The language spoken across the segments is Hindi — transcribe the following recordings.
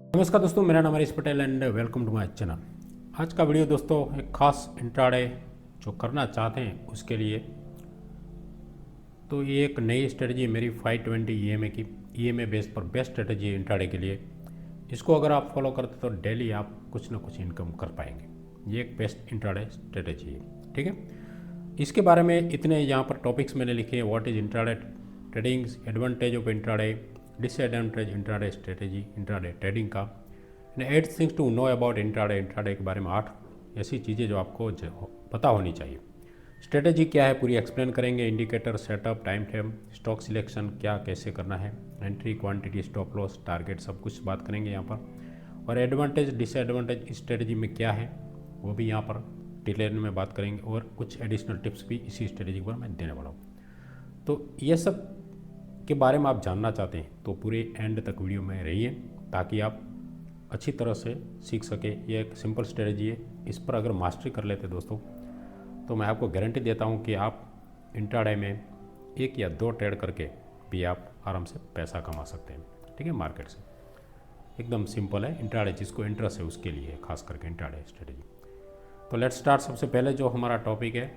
नमस्कार दोस्तों, मेरा नाम Harish Patel and welcome to my channel. आज का वीडियो दोस्तों एक खास इंट्राडे जो करना चाहते हैं उसके लिए। तो ये एक नई स्ट्रेटजी मेरी 520 ईएमए की ईएमए बेस पर बेस्ट स्ट्रेटजी है इंट्राडे के लिए। इसको अगर आप फॉलो करते तो डेली आप कुछ ना कुछ इनकम कर पाएंगे। ये एक बेस्ट इंट्राडे स्ट्रेटजी है, ठीक है। इसके बारे में इतने यहाँ पर टॉपिक्स मैंने लिखे हैं। What is intraday trading, advantage of intraday, disadvantage intraday strategy, intraday trading का, 8 things to know about intraday. Intraday के बारे में 8 ऐसी चीज़ें जो आपको पता होनी चाहिए। स्ट्रेटजी क्या है पूरी एक्सप्लेन करेंगे। Indicator, setup, time frame, stock selection क्या कैसे करना है, entry, quantity, stop loss, target, सब कुछ बात करेंगे यहाँ पर। और एडवांटेज डिसएडवांटेज स्ट्रेटजी में क्या है वो भी यहाँ पर डिटेल में बात करेंगे। और कुछ एडिशनल टिप्स भी इसी स्ट्रेटजी पर मैं देने वाला हूँ। तो ये सब के बारे में आप जानना चाहते हैं तो पूरे एंड तक वीडियो में रहिए ताकि आप अच्छी तरह से सीख सके। ये एक सिंपल स्ट्रेटजी है। इस पर अगर मास्टरी कर लेते दोस्तों तो मैं आपको गारंटी देता हूँ कि आप इंट्राडे में 1 या 2 ट्रेड करके भी आप आराम से पैसा कमा सकते हैं, ठीक है। मार्केट से एकदम सिंपल है इंट्राडे। जिसको इंटरेस्ट है उसके लिए खास करके इंट्राडे स्ट्रेटजी। तो लेट्स स्टार्ट। सबसे पहले जो हमारा टॉपिक है,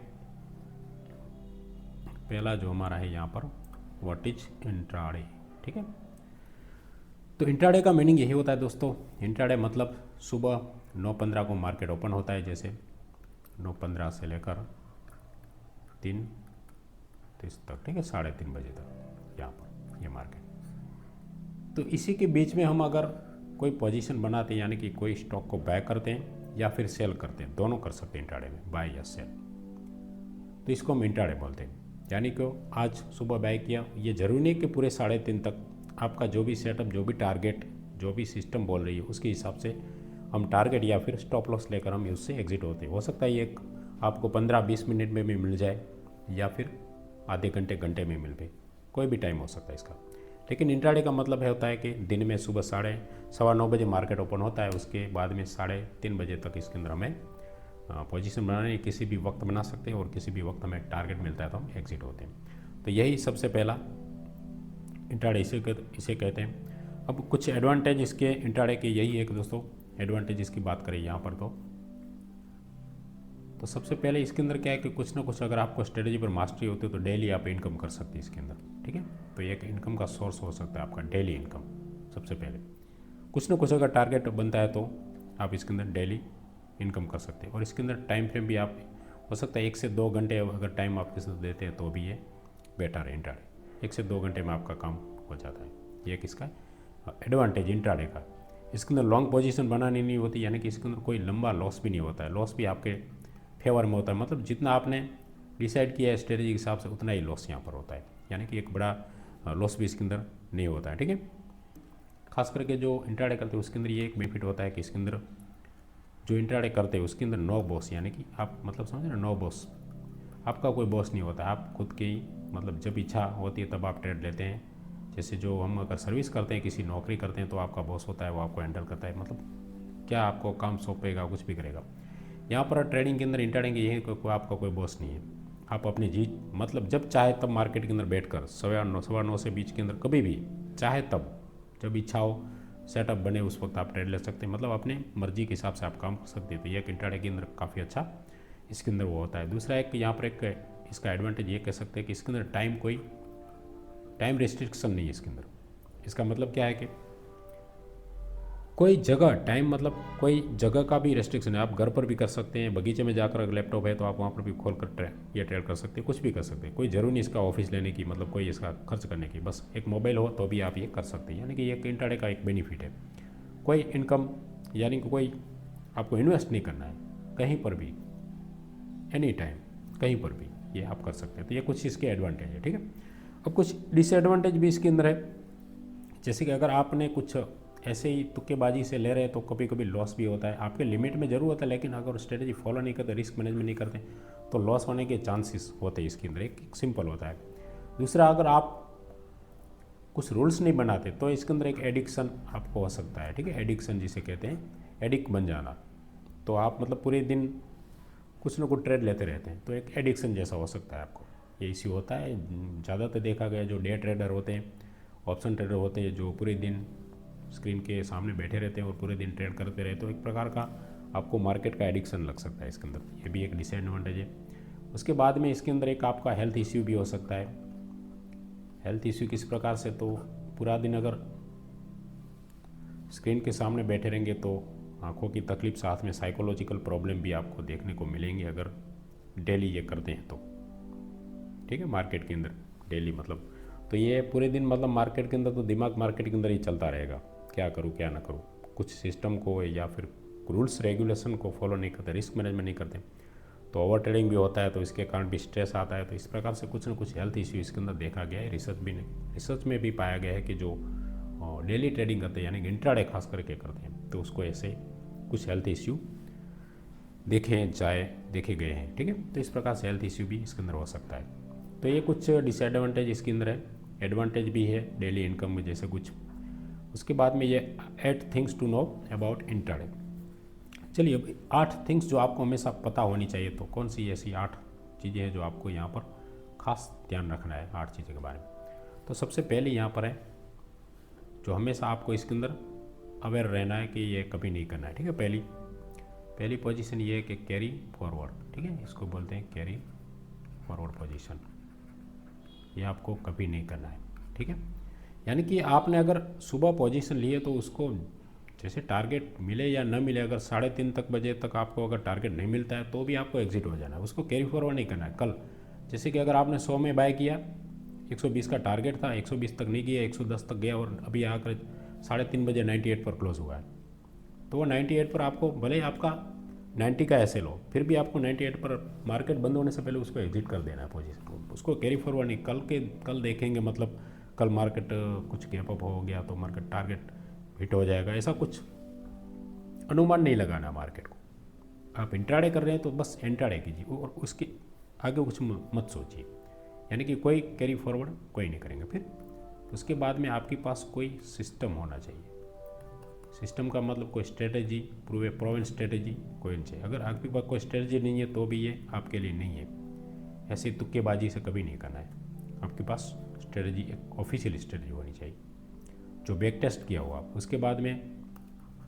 पहला जो हमारा है यहाँ पर, व्हाट इज इंट्राडे, ठीक है। तो इंट्राडे का मीनिंग यही होता है दोस्तों। इंट्राडे मतलब सुबह 9:15 को मार्केट ओपन होता है, जैसे 9:15 से लेकर 3:30 तक, ठीक है, 3:30 बजे तक यहाँ पर ये मार्केट। तो इसी के बीच में हम अगर कोई पोजीशन बनाते हैं, यानी कि कोई स्टॉक को बाय करते हैं या फिर सेल करते हैं, दोनों कर सकते हैं इंट्राडे में, बाय या सेल। तो इसको हम इंट्राडे बोलते हैं। यानी कि आज सुबह बाय किया, ये जरूरी नहीं कि पूरे 3:30 तक आपका जो भी सेटअप, जो भी टारगेट, जो भी सिस्टम बोल रही है उसके हिसाब से हम टारगेट या फिर स्टॉप लॉस लेकर हम उससे एग्जिट होते हैं। हो सकता है ये आपको 15-20 मिनट में भी मिल जाए या फिर आधे घंटे घंटे में मिल जाए, कोई भी टाइम हो सकता है इसका। लेकिन इंट्राडे का मतलब है होता है कि दिन में सुबह 9:15 बजे मार्केट ओपन होता है, उसके बाद में 3:30 बजे तक इसके अंदर हमें पोजीशन बनाने, किसी भी वक्त बना सकते हैं और किसी भी वक्त हमें टारगेट मिलता है तो हम एग्जिट होते हैं। तो यही सबसे पहला इंट्राडे इसे कहते हैं। अब कुछ एडवांटेज इसके इंट्राडे के यही है कि दोस्तों एडवांटेज इसकी बात करें यहाँ पर तो सबसे पहले इसके अंदर क्या है कि कुछ ना कुछ अगर आपको स्ट्रेटजी पर मास्टरी होती है तो डेली आप इनकम कर सकते हैं इसके अंदर, ठीक है। तो एक इनकम का सोर्स हो सकता है आपका डेली इनकम। सबसे पहले कुछ ना कुछ अगर टारगेट बनता है तो आप इसके अंदर डेली इनकम कर सकते हैं। और इसके अंदर टाइम फ्रेम भी आप हो सकता है 1 से 2 घंटे अगर टाइम आप किसी देते हैं तो भी ये बेटर है इंट्राडे। 1 से 2 घंटे में आपका काम हो जाता है। ये किसका एडवांटेज इंट्राडे का। इसके अंदर लॉन्ग पोजीशन बनानी नहीं होती, यानी कि इसके अंदर कोई लंबा लॉस भी नहीं होता है। लॉस भी आपके फेवर में होता है, मतलब जितना आपने डिसाइड किया है स्ट्रेटजी के हिसाब से उतना ही लॉस यहाँ पर होता है, यानी कि एक बड़ा लॉस भी इसके अंदर नहीं होता है, ठीक है। खास करके जो इंट्राडे करते हैं उसके अंदर ये एक बेनिफिट होता है कि इसके अंदर जो इंट्राडे करते हैं उसके अंदर नो बॉस, यानी कि आप मतलब समझ रहे, नो बॉस। आपका कोई बॉस नहीं होता, आप खुद की मतलब जब इच्छा होती है तब आप ट्रेड लेते हैं। जैसे जो हम अगर सर्विस करते हैं, किसी नौकरी करते हैं तो आपका बॉस होता है, वो आपको हैंडल करता है, मतलब क्या आपको काम सौंपेगा, कुछ भी करेगा। यहाँ पर ट्रेडिंग के अंदर इंट्राडे के यही कोई आपका कोई बॉस नहीं है। आप अपनी जीत मतलब जब चाहे तब मार्केट के अंदर बैठकर 9:15 से बीच के अंदर कभी भी चाहे तब जब इच्छा हो, सेटअप बने उस वक्त आप ट्रेड ले सकते हैं, मतलब अपने मर्जी के हिसाब से आप काम कर सकते हैं। तो ये इंट्राडे के अंदर काफ़ी अच्छा इसके अंदर वो होता है। दूसरा एक यहाँ पर एक इसका एडवांटेज ये कह सकते हैं कि इसके अंदर कोई टाइम रिस्ट्रिक्शन नहीं है इसके अंदर। इसका मतलब क्या है कि कोई जगह टाइम मतलब कोई जगह का भी रेस्ट्रिक्शन है। आप घर पर भी कर सकते हैं, बगीचे में जाकर अगर लैपटॉप है तो आप वहाँ पर भी खोल कर ये ट्रेड कर सकते हैं, कुछ भी कर सकते हैं। कोई ज़रूरी नहीं इसका ऑफिस लेने की, मतलब कोई इसका खर्च करने की, बस एक मोबाइल हो तो भी आप ये कर सकते हैं। यानी कि ये इंट्राडे का एक बेनिफिट है। कोई इनकम यानी कि कोई आपको इन्वेस्ट नहीं करना है, कहीं पर भी एनी टाइम कहीं पर भी ये आप कर सकते हैं। तो ये कुछ इसके एडवांटेज है, ठीक है। अब कुछ डिसएडवांटेज भी इसके अंदर है, जैसे कि अगर आपने कुछ ऐसे ही तुक्केबाजी से ले रहे हैं तो कभी कभी लॉस भी होता है। आपके लिमिट में जरूर होता है, लेकिन अगर स्ट्रेटजी फॉलो नहीं करते, रिस्क मैनेजमेंट नहीं करते तो लॉस होने के चांसेस होते हैं इसके अंदर। एक सिंपल होता है। दूसरा, अगर आप कुछ रूल्स नहीं बनाते तो इसके अंदर एक एडिक्शन आपको हो सकता है, ठीक है। एडिक्शन जिसे कहते हैं, एडिक्ट बन जाना। तो आप मतलब पूरे दिन कुछ ना कुछ ट्रेड लेते रहते हैं तो एक एडिक्शन जैसा हो सकता है आपको। ये इसी होता है ज़्यादातर देखा गया। जो डे ट्रेडर होते हैं, ऑप्शन ट्रेडर होते हैं, जो पूरे दिन स्क्रीन के सामने बैठे रहते हैं और पूरे दिन ट्रेड करते रहते हो, एक प्रकार का आपको मार्केट का एडिक्शन लग सकता है इसके अंदर, ये भी एक डिसएडवांटेज है। उसके बाद में इसके अंदर एक आपका हेल्थ इश्यू भी हो सकता है। हेल्थ इश्यू किस प्रकार से, तो पूरा दिन अगर स्क्रीन के सामने बैठे रहेंगे तो आँखों की तकलीफ, साथ में साइकोलॉजिकल प्रॉब्लम भी आपको देखने को मिलेंगे अगर डेली ये करते हैं तो, ठीक है, मार्केट के अंदर डेली मतलब। तो ये पूरे दिन मतलब मार्केट के अंदर तो दिमाग मार्केट के अंदर ही चलता रहेगा, क्या करूँ क्या ना करूँ, कुछ सिस्टम को या फिर रूल्स रेगुलेशन को फॉलो नहीं करते, रिस्क मैनेजमेंट नहीं करते, तो ओवर ट्रेडिंग भी होता है, तो इसके कारण भी स्ट्रेस आता है। तो इस प्रकार से कुछ ना कुछ हेल्थ इश्यू इसके अंदर देखा गया है, रिसर्च में भी पाया गया है कि जो डेली ट्रेडिंग करते हैं यानी कि इंट्राडे खास करके करते हैं, तो उसको ऐसे कुछ हेल्थ इश्यू देखे गए हैं, ठीक है। तो इस प्रकार से हेल्थ इश्यू भी इसके अंदर हो सकता है। तो ये कुछ डिसएडवांटेज इसके अंदर है, एडवांटेज भी है डेली इनकम में जैसे कुछ। उसके बाद में ये 8 things to know about intraday. चलिए अब 8 थिंग्स जो आपको हमेशा पता होनी चाहिए, तो कौन सी ऐसी 8 चीज़ें हैं जो आपको यहाँ पर खास ध्यान रखना है 8 चीज़ों के बारे में। तो सबसे पहले यहाँ पर है जो हमेशा आपको इसके अंदर अवेयर रहना है कि ये कभी नहीं करना है, ठीक है। पहली पोजीशन ये है कि कैरी फॉरवर्ड, ठीक है, इसको बोलते हैं कैरी फॉरवर्ड पोजीशन। ये आपको कभी नहीं करना है, ठीक है। यानी कि आपने अगर सुबह पोजीशन ली है तो उसको जैसे टारगेट मिले या न मिले, अगर 3:30 बजे तक आपको अगर टारगेट नहीं मिलता है तो भी आपको एग्जिट हो जाना है, उसको कैरी फॉरवर्ड नहीं करना है। कल जैसे कि अगर आपने 100 में बाय किया, 120 का टारगेट था, 120 तक नहीं गया, 110 तक गया और अभी आकर 3:30 बजे 98 पर क्लोज हुआ है, तो वो 98 पर आपको भले ही आपका 90 का ऐसे लो, फिर भी आपको 98 पर मार्केट बंद होने से पहले उसको एग्जिट कर देना है पोजीशन को, उसको कैरी फॉरवर्ड नहीं। कल देखेंगे मतलब कल मार्केट कुछ गैप अप हो गया तो मार्केट टारगेट हिट हो जाएगा, ऐसा कुछ अनुमान नहीं लगाना मार्केट को। आप इंट्राडे कर रहे हैं तो बस इंट्राडे कीजिए और उसके आगे कुछ मत सोचिए, यानी कि कोई कैरी फॉरवर्ड कोई नहीं करेंगे। फिर उसके बाद में आपके पास कोई सिस्टम होना चाहिए। सिस्टम का मतलब कोई स्ट्रेटजी, प्रूवन स्ट्रेटजी कोई नहीं चाहिए। अगर आपके पास कोई स्ट्रेटजी नहीं है तो भी ये आपके लिए नहीं है, ऐसी तुक्केबाजी से कभी नहीं करना है। आपके पास स्ट्रेटजी, एक ऑफिशियल स्ट्रेटजी होनी चाहिए जो बैक टेस्ट किया हुआ। उसके बाद में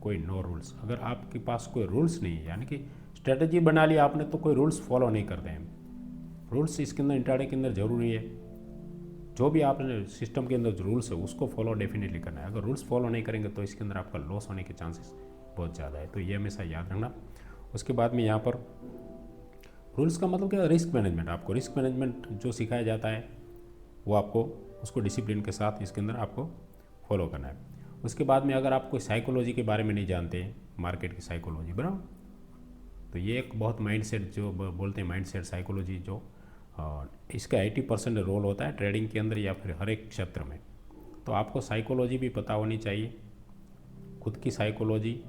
कोई नो रूल्स, अगर आपके पास कोई रूल्स नहीं है, यानी कि स्ट्रेटजी बना लिया आपने तो कोई रूल्स फॉलो नहीं करते हैं। रूल्स इसके अंदर इंट्राडे के अंदर ज़रूरी है, जो भी आपने सिस्टम के अंदर जो रूल्स है उसको फॉलो डेफिनेटली करना है। अगर रूल्स फॉलो नहीं करेंगे तो इसके अंदर आपका लॉस होने के चांसेस बहुत ज़्यादा है, तो ये हमेशा याद रखना। उसके बाद में यहाँ पर रूल्स का मतलब क्या, रिस्क मैनेजमेंट। आपको रिस्क मैनेजमेंट जो सिखाया जाता है वो आपको उसको डिसिप्लिन के साथ इसके अंदर आपको फॉलो करना है। उसके बाद में अगर आप कोई साइकोलॉजी के बारे में नहीं जानते हैं, मार्केट की साइकोलॉजी, बराबर, तो ये एक बहुत माइंडसेट जो बोलते हैं माइंडसेट साइकोलॉजी, जो इसका 80% रोल होता है ट्रेडिंग के अंदर या फिर हर एक क्षेत्र में। तो आपको साइकोलॉजी भी पता होनी चाहिए, खुद की साइकोलॉजी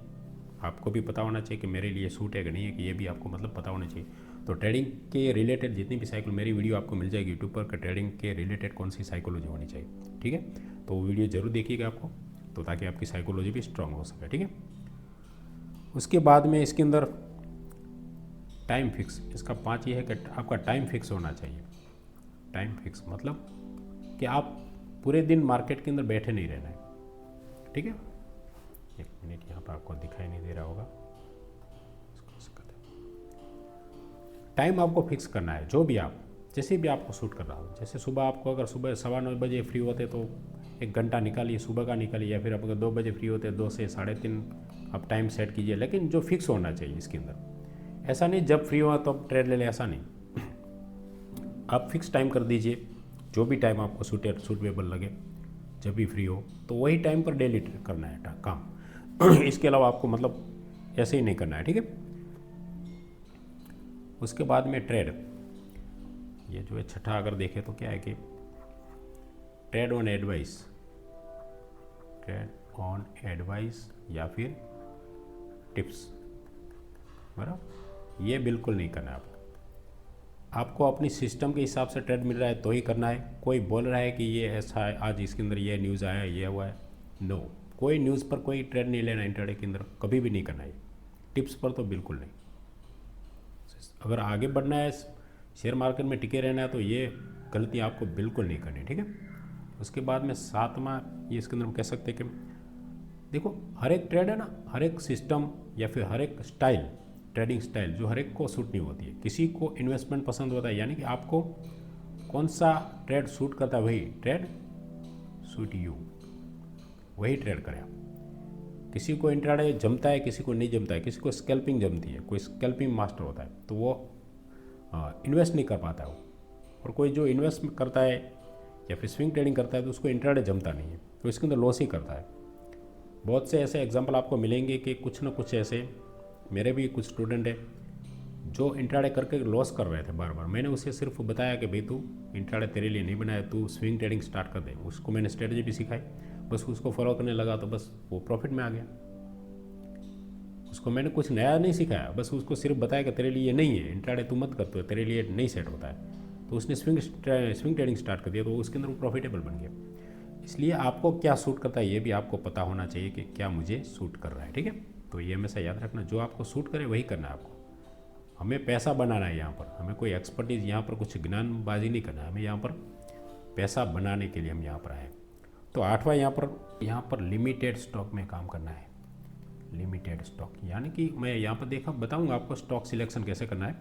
आपको भी पता होना चाहिए कि मेरे लिए सूट है कि नहीं है, कि ये भी आपको मतलब पता होना चाहिए। तो ट्रेडिंग के रिलेटेड जितनी भी मेरी वीडियो आपको मिल जाएगी यूट्यूब पर कि ट्रेडिंग के रिलेटेड कौन सी साइकोलॉजी होनी चाहिए, ठीक है। तो वो वीडियो ज़रूर देखिएगा आपको, तो ताकि आपकी साइकोलॉजी भी स्ट्रांग हो सके, ठीक है। उसके बाद में इसके अंदर टाइम फिक्स, इसका 5 ये है कि आपका टाइम फिक्स होना चाहिए। टाइम फिक्स मतलब कि आप पूरे दिन मार्केट के अंदर बैठे नहीं रहना है, ठीक है। 1 मिनट, यहाँ पर आपको दिखाई नहीं दे रहा होगा, टाइम आपको फिक्स करना है, जो भी आप जैसे भी आपको शूट कर रहा हो। जैसे सुबह आपको अगर सुबह 9:15 बजे फ्री होते तो 1 घंटा निकालिए सुबह का निकालिए, या फिर आप अगर 2 बजे फ्री होते 2 से 3:30 आप टाइम सेट कीजिए, लेकिन जो फिक्स होना चाहिए इसके अंदर। ऐसा नहीं जब फ्री हुआ तो आप ट्रेड ले लें, ऐसा नहीं। आप फिक्स टाइम कर दीजिए, जो भी टाइम आपको सूटेबल लगे, जब भी फ्री हो तो वही टाइम पर डेली करना है काम। इसके अलावा आपको मतलब ऐसे ही नहीं करना है, ठीक है। उसके बाद में ट्रेड, ये जो है छठा अगर देखें तो क्या है कि trade on advice, trade on advice या फिर टिप्स, बराबर, ये बिल्कुल नहीं करना है आपको अपनी सिस्टम के हिसाब से ट्रेड मिल रहा है तो ही करना है। कोई बोल रहा है कि ये ऐसा है, आज इसके अंदर ये न्यूज़ आया, ये हुआ है, नो, कोई न्यूज़ पर कोई ट्रेड नहीं लेना इंट्राडे के अंदर, कभी भी नहीं करना है। टिप्स पर तो बिल्कुल नहीं। अगर आगे बढ़ना है, शेयर मार्केट में टिके रहना है, तो ये गलती आपको बिल्कुल नहीं करनी, ठीक है। उसके बाद में 7वां ये इसके अंदर हम कह सकते हैं कि देखो हर एक ट्रेड है ना, हर एक सिस्टम या फिर हर एक स्टाइल, ट्रेडिंग स्टाइल जो हर एक को सूट नहीं होती है। किसी को इन्वेस्टमेंट पसंद होता है, यानी कि आपको कौन सा ट्रेड सूट करता है वही ट्रेड सूट यू, वही ट्रेड करें आप। किसी को इंट्राडे जमता है, किसी को नहीं जमता है, किसी को स्कैल्पिंग जमती है, कोई स्कैल्पिंग मास्टर होता है तो वो इन्वेस्ट नहीं कर पाता है वो, और कोई जो इन्वेस्ट करता है या फिर स्विंग ट्रेडिंग करता है तो उसको इंट्राडे जमता नहीं है, तो इसके अंदर लॉस ही करता है। बहुत से ऐसे एग्जांपल आपको मिलेंगे कि कुछ ना कुछ ऐसे, मेरे भी कुछ स्टूडेंट है जो इंट्राडे करके लॉस कर रहे थे बार बार। मैंने उसे सिर्फ बताया कि भाई तू इंट्राडे तेरे लिए नहीं बनाया, तू स्विंग ट्रेडिंग स्टार्ट कर दे। उसको मैंने स्ट्रेटजी भी सिखाई, बस उसको फॉलो करने लगा तो बस वो प्रॉफिट में आ गया। उसको मैंने कुछ नया नहीं सिखाया, बस उसको सिर्फ बताया कि तेरे लिए नहीं है इंट्राडे, तू मत कर, तो तेरे लिए नहीं सेट होता है। तो उसने स्विंग ट्रेडिंग स्टार्ट कर दिया, तो उसके अंदर वो प्रॉफिटेबल बन गया। इसलिए आपको क्या सूट करता है ये भी आपको पता होना चाहिए कि क्या मुझे सूट कर रहा है, ठीक है। तो ये हमेशा याद रखना, जो आपको सूट करे वही करना है आपको। हमें पैसा बनाना है यहाँ पर, हमें कोई एक्सपर्टीज़ यहाँ पर कुछ ज्ञानबाजी नहीं करना है, हमें यहाँ पर पैसा बनाने के लिए हम यहाँ पर आए। तो 8वां यहाँ पर लिमिटेड स्टॉक में काम करना है। लिमिटेड स्टॉक यानी कि मैं यहाँ पर बताऊँगा आपको स्टॉक सिलेक्शन कैसे करना है,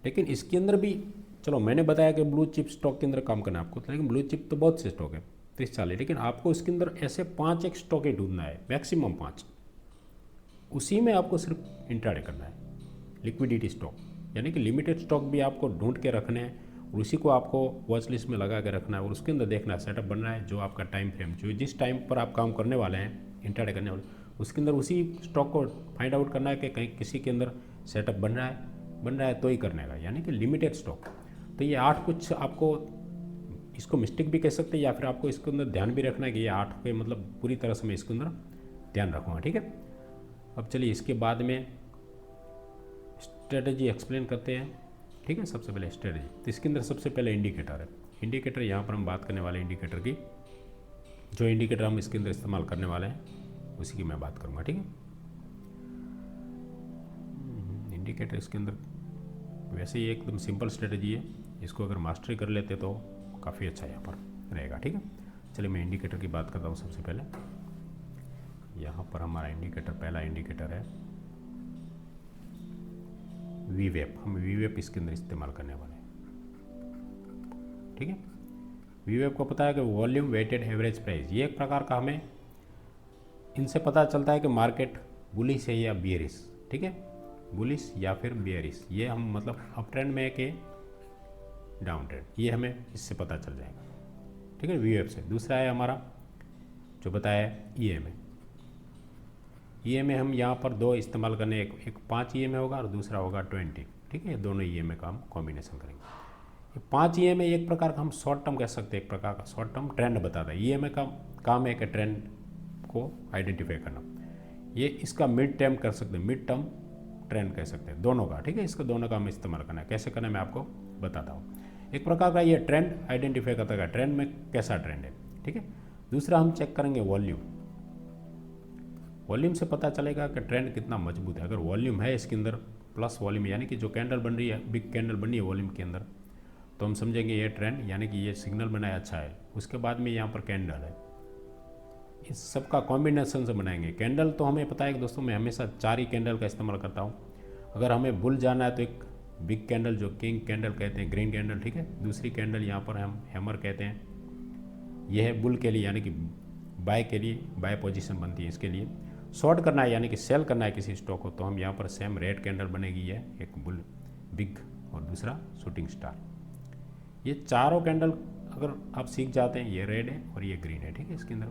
लेकिन इसके अंदर भी चलो मैंने बताया कि ब्लू चिप स्टॉक के अंदर काम करना है आपको, लेकिन ब्लू चिप तो बहुत से स्टॉक है 30-40, लेकिन आपको इसके अंदर ऐसे 5 एक स्टॉक ही ढूंढना है, मैक्सिमम 5, उसी में आपको सिर्फ इंट्राडे करना है। लिक्विडिटी स्टॉक यानी कि लिमिटेड स्टॉक भी आपको ढूंढ के रखने हैं और उसी को आपको वॉच लिस्ट में लगा के रखना है और उसके अंदर देखना है सेटअप बनना है, जो आपका टाइम फ्रेम, जो जिस टाइम पर आप काम करने वाले हैं इंट्राडे करने वाले, उसके अंदर उसी स्टॉक को फाइंड आउट करना है कि कहीं किसी के अंदर सेटअप बन रहा है तो ही करने का, यानी कि लिमिटेड स्टॉक। तो ये 8 कुछ आपको इसको मिस्टेक भी कह सकते हैं या फिर आपको इसके अंदर ध्यान भी रखना है कि ये 8 के मतलब पूरी तरह से मैं इसके अंदर ध्यान रखूँगा, ठीक है। अब चलिए इसके बाद में स्ट्रेटजी एक्सप्लेन करते हैं, ठीक है। सबसे पहले स्ट्रेटजी, तो इसके अंदर सबसे पहले इंडिकेटर है। इंडिकेटर यहाँ पर हम बात करने वाले इंडिकेटर की, जो इंडिकेटर हम इसके अंदर इस्तेमाल करने वाले हैं उसी की मैं बात करूँगा, ठीक है। इंडिकेटर इसके अंदर वैसे ही एकदम सिंपल स्ट्रेटजी है, इसको अगर मास्टरी कर लेते तो काफ़ी अच्छा यहाँ पर रहेगा, ठीक है। चलिए मैं इंडिकेटर की बात करता हूँ। सबसे पहले यहाँ पर हमारा इंडिकेटर, पहला इंडिकेटर है वीवेप। हम वीवेप इसके अंदर इस्तेमाल करने वाले हैं, ठीक है। वीवेप को पता है कि वॉल्यूम वेटेड एवरेज प्राइस, ये एक प्रकार का हमें इनसे पता चलता है कि मार्केट बुलिश है या बियरिश, ठीक है, बुलिश या फिर बियरिश, ये हम मतलब अप ट्रेंड में है कि डाउन ट्रेंड, ये हमें इससे पता चल जाएगा, ठीक है, वीवेप से। दूसरा है हमारा जो बताया ईएमए। ईएमए हम यहाँ पर 2 इस्तेमाल करने, एक 5 ईएमए होगा और दूसरा होगा 20, ठीक है। दोनों ईएमए का हम कॉम्बिनेशन करेंगे। ये 5 ईएमए एक प्रकार का हम शॉर्ट टर्म कह सकते हैं, एक प्रकार का शॉर्ट टर्म ट्रेंड बताता है। ईएमए का काम है कि ट्रेंड को आइडेंटिफाई करना। ये इसका मिड टर्म कर सकते हैं, मिड टर्म ट्रेंड कह सकते हैं, दोनों का, ठीक है। इसका दोनों का हम इस्तेमाल करना है, कैसे करना है मैं आपको बताता हूँ। एक प्रकार का ये ट्रेंड आइडेंटिफाई करता है, ट्रेंड में कैसा ट्रेंड है, ठीक है। दूसरा हम चेक करेंगे वॉल्यूम। वॉल्यूम से पता चलेगा कि ट्रेंड कितना मजबूत है। अगर वॉल्यूम है इसके अंदर प्लस वॉल्यूम, यानी कि जो कैंडल बन रही है, बिग कैंडल बनी है वॉल्यूम के अंदर, तो हम समझेंगे ये ट्रेंड, यानी कि ये सिग्नल बनाया अच्छा है। उसके बाद में यहाँ पर कैंडल है, इस सब का कॉम्बिनेशन से बनाएंगे। कैंडल तो हमें पता है कि दोस्तों मैं हमेशा 4 ही कैंडल का इस्तेमाल करता हूँ। अगर हमें बुल जाना है तो एक बिग कैंडल जो किंग कैंडल कहते हैं, ग्रीन कैंडल, ठीक है। दूसरी कैंडल यहाँ पर हम हैमर कहते हैं, यह है बुल के लिए, यानी कि बाय के लिए, बाय पोजीशन बनती है इसके लिए। शॉर्ट करना है यानी कि सेल करना है किसी स्टॉक को, तो हम यहाँ पर सेम रेड कैंडल बनेगी, है एक बुल बिग और दूसरा शूटिंग स्टार। ये चारों कैंडल अगर आप सीख जाते हैं, ये रेड है और ये ग्रीन है, ठीक है, इसके अंदर।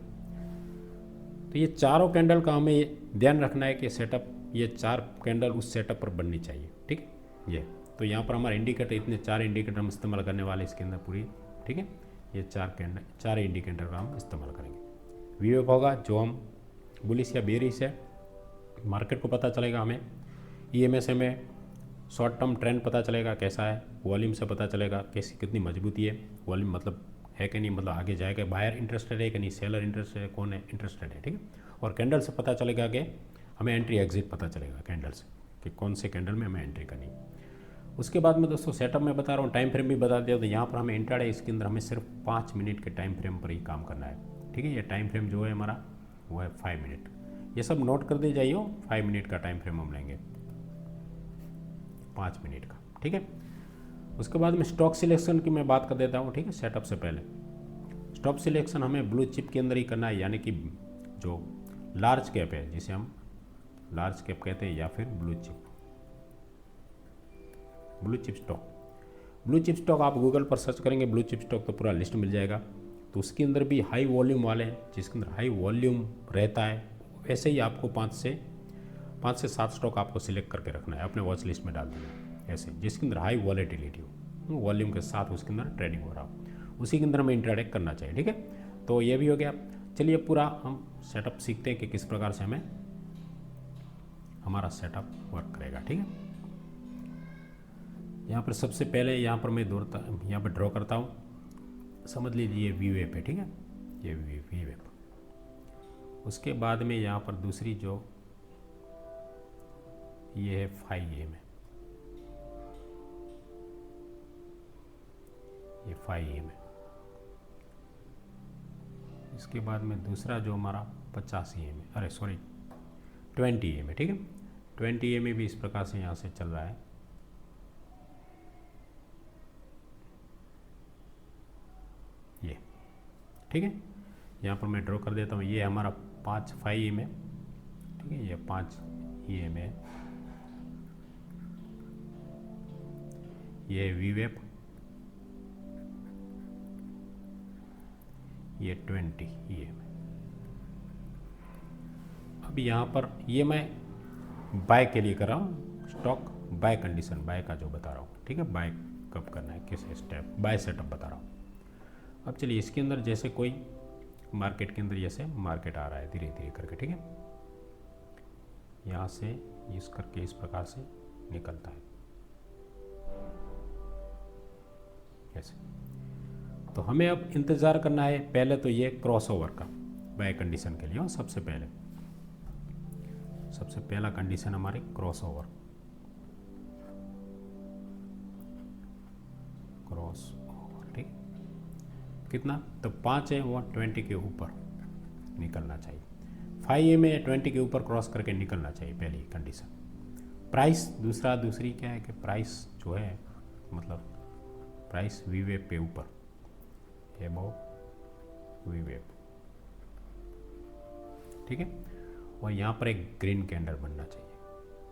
तो ये चारों कैंडल का हमें ध्यान रखना है कि सेटअप, ये 4 कैंडल उस सेटअप पर बननी चाहिए, ठीक है। ये तो यहाँ पर हमारा इंडिकेटर, इतने 4 इंडिकेटर हम इस्तेमाल करने वाले इसके अंदर पूरी, ठीक है। ये 4 इंडिकेटर का हम इस्तेमाल करेंगे। वीवेप होगा जो हम बुलिश या बेरिश है, मार्केट को पता चलेगा हमें। ईएमए से हमें शॉर्ट टर्म ट्रेंड पता चलेगा कैसा है। वॉल्यूम से पता चलेगा कैसी कितनी मजबूती है, वॉल्यूम मतलब है कि नहीं, मतलब आगे जाएगा, बायर इंटरेस्टेड है कि नहीं, सेलर इंटरेस्टेड है, कौन है इंटरेस्टेड है, ठीक है। और कैंडल से पता चलेगा कि हमें एंट्री एग्जिट पता चलेगा कैंडल से, कि कौन से कैंडल में हमें एंट्री करनी है। उसके बाद में दोस्तों सेटअप में बता रहा हूँ, टाइम फ्रेम भी बता दिया। तो यहाँ पर हमें इंट्राडे, इसके अंदर हमें सिर्फ 5 मिनट के टाइम फ्रेम पर ही काम करना है, ठीक है। ये टाइम फ्रेम जो है हमारा वो है 5 मिनट। ये सब नोट कर दे जाइए। 5 मिनट का टाइम फ्रेम हम लेंगे, 5 मिनट का, ठीक है। उसके बाद में स्टॉक सिलेक्शन की मैं बात कर देता हूँ, ठीक है। सेटअप से पहले स्टॉक सिलेक्शन हमें ब्लू चिप के अंदर ही करना है, यानी कि जो लार्ज कैप है, जिसे हम लार्ज कैप कहते हैं, या फिर blue chip stock. Blue chip stock आप गूगल पर सर्च करेंगे ब्लू चिप स्टॉक तो पूरा लिस्ट मिल जाएगा। तो उसके अंदर भी हाई वॉल्यूम वाले हैं, जिसके अंदर हाई वॉल्यूम रहता है, वैसे ही आपको 5 से 7 स्टॉक आपको सिलेक्ट करके रखना है, अपने वॉच लिस्ट में डाल देना है ऐसे, जिसके अंदर हाई वॉलेटिलिटी हो, वॉल्यूम के साथ उसके अंदर ट्रेडिंग हो रहा हो, उसी के अंदर हमें इंट्राडे करना चाहिए, ठीक है। तो ये भी हो गया। चलिए पूरा हम सेटअप सीखते हैं कि किस प्रकार से हमें हमारा सेटअप वर्क करेगा, ठीक है। यहाँ पर सबसे पहले यहाँ पर मैं यहाँ पर ड्रॉ करता हूँ, समझ लीजिए वी वेब है, ठीक है, ये वी वेब। उसके बाद में यहाँ पर दूसरी जो ये है 5 AM है, ये 5 AM है। इसके बाद में दूसरा जो हमारा 50 AM है, अरे सॉरी 20 AM है, ठीक है। 20 AM भी इस प्रकार से यहाँ से चल रहा है, ये, ठीक है। यहाँ पर मैं ड्रॉ कर देता हूँ, ये हमारा 5 AM है, ठीक है, ये 5 AM है, ये वी वेब, ये 20 AM है। अब यहाँ पर ये मैं बाय के लिए कर रहा हूँ, स्टॉक बाय कंडीशन, बाय का जो बता रहा हूँ, ठीक है, बाय कब करना है, किस स्टेप, बाय सेटअप बता रहा हूँ। अब चलिए इसके अंदर जैसे कोई मार्केट के अंदर जैसे मार्केट आ रहा है धीरे धीरे करके, ठीक है, यहाँ से यूज करके इस प्रकार से निकलता है ऐसे। तो हमें अब इंतज़ार करना है, पहले तो ये क्रॉसओवर का बाय कंडीशन के लिए, और सबसे पहला कंडीशन हमारे क्रॉसओवर, ठीक, कितना, तो 5 है वो 20 के ऊपर निकलना चाहिए, 5 में 20 के ऊपर क्रॉस करके निकलना चाहिए, पहली कंडीशन। प्राइस दूसरी क्या है कि प्राइस जो है, मतलब प्राइस वी वेब पे ऊपर, एबव वी वेब, ठीक है। और यहाँ पर एक ग्रीन कैंडल बनना चाहिए,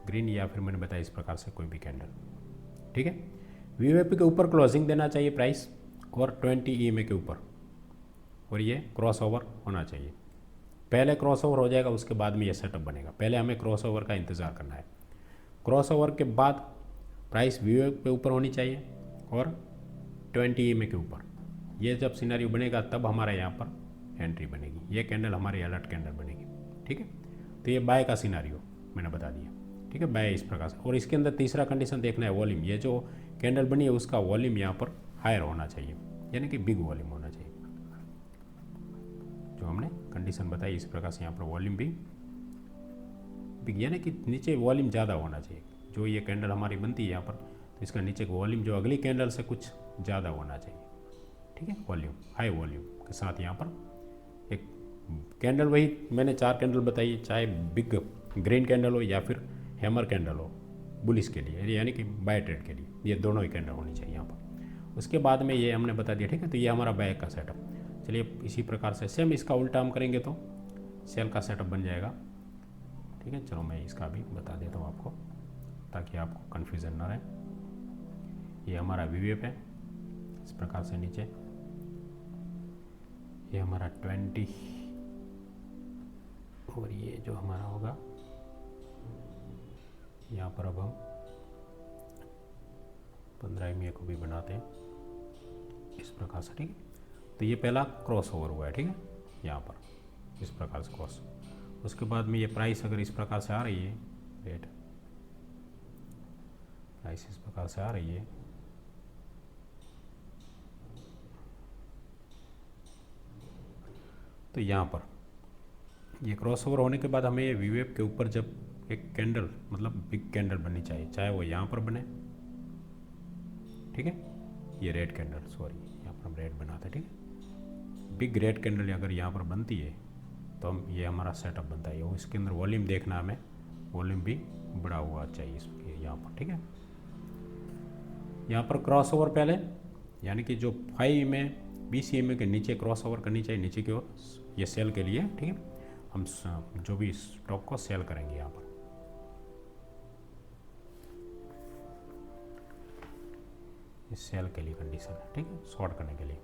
ग्रीन या फिर मैंने बताया इस प्रकार से कोई भी कैंडल, ठीक है। वी वेब के ऊपर क्लोजिंग देना चाहिए प्राइस, और 20 EMA के ऊपर, और ये क्रॉसओवर होना चाहिए। पहले क्रॉसओवर हो जाएगा, उसके बाद में ये सेटअप बनेगा। पहले हमें क्रॉसओवर का इंतज़ार करना है, क्रॉसओवर के बाद प्राइस वी वेब पे ऊपर होनी चाहिए और 20 EMA के ऊपर। ये जब सिनेरियो बनेगा तब हमारा यहाँ पर एंट्री बनेगी, ये कैंडल हमारी अलर्ट कैंडल बनेगी, ठीक है। तो ये बाय का सिनेरियो मैंने बता दिया, ठीक है, बाय इस प्रकार से। और इसके अंदर तीसरा कंडीशन देखना है वॉल्यूम, ये जो कैंडल बनी है उसका वॉल्यूम यहाँ पर हायर होना चाहिए, यानी कि बिग वॉल्यूम होना चाहिए। जो हमने कंडीशन बताई इस प्रकार से यहाँ पर वॉल्यूम भी बिग, यानी कि नीचे वॉल्यूम ज़्यादा होना चाहिए। जो ये कैंडल हमारी बनती है यहाँ पर, तो इसका नीचे का वॉल्यूम जो अगली कैंडल से कुछ ज़्यादा होना चाहिए, ठीक है, वॉल्यूम, हाई वॉल्यूम के साथ यहाँ पर एक कैंडल, वही मैंने 4 कैंडल बताई, चाहे बिग ग्रीन कैंडल हो या फिर हैमर कैंडल हो बुलिश के लिए, यानी कि बाय ट्रेड के लिए, ये दोनों ही कैंडल होनी चाहिए यहाँ पर। उसके बाद में ये हमने बता दिया, ठीक है। तो ये हमारा बाय का सेटअप। चलिए इसी प्रकार से सेम इसका उल्टा हम करेंगे तो सेल का सेटअप बन जाएगा, ठीक है। चलो मैं इसका भी बता देता हूँ आपको, ताकि आपको कन्फ्यूज़न ना रहे। ये हमारा वी वेब है, इस प्रकार से नीचे ये हमारा 20, और ये जो हमारा होगा यहाँ पर अब हम 15 EMA को भी बनाते हैं इस प्रकार से, ठीक है। तो ये पहला क्रॉस ओवर हुआ है, ठीक है, यहाँ पर इस प्रकार से क्रॉस। उसके बाद में ये प्राइस अगर इस प्रकार से आ रही है, रेट प्राइस इस प्रकार से आ रही है, तो यहाँ पर ये क्रॉस ओवर होने के बाद हमें ये वी वेब के ऊपर जब एक कैंडल, मतलब बिग कैंडल बननी चाहिए, चाहे वो यहाँ पर बने, ठीक है, ये रेड कैंडल, सॉरी यहाँ पर हम रेड बनाते हैं, ठीक है। बिग रेड कैंडल अगर यहाँ पर बनती है तो हम ये हमारा सेटअप बनता है। इसके अंदर वॉल्यूम देखना हमें, वॉल्यूम भी बड़ा हुआ चाहिए इसके यहाँ पर, ठीक है। यहाँ पर क्रॉस ओवर पहले, यानी कि जो 5 में 20 EMA के नीचे क्रॉस ओवर करनी चाहिए नीचे की ओर, ये सेल के लिए, ठीक है। हम जो भी स्टॉक को सेल करेंगे यहाँ पर, इस सेल के लिए कंडीशन है, ठीक है, शॉर्ट करने के लिए।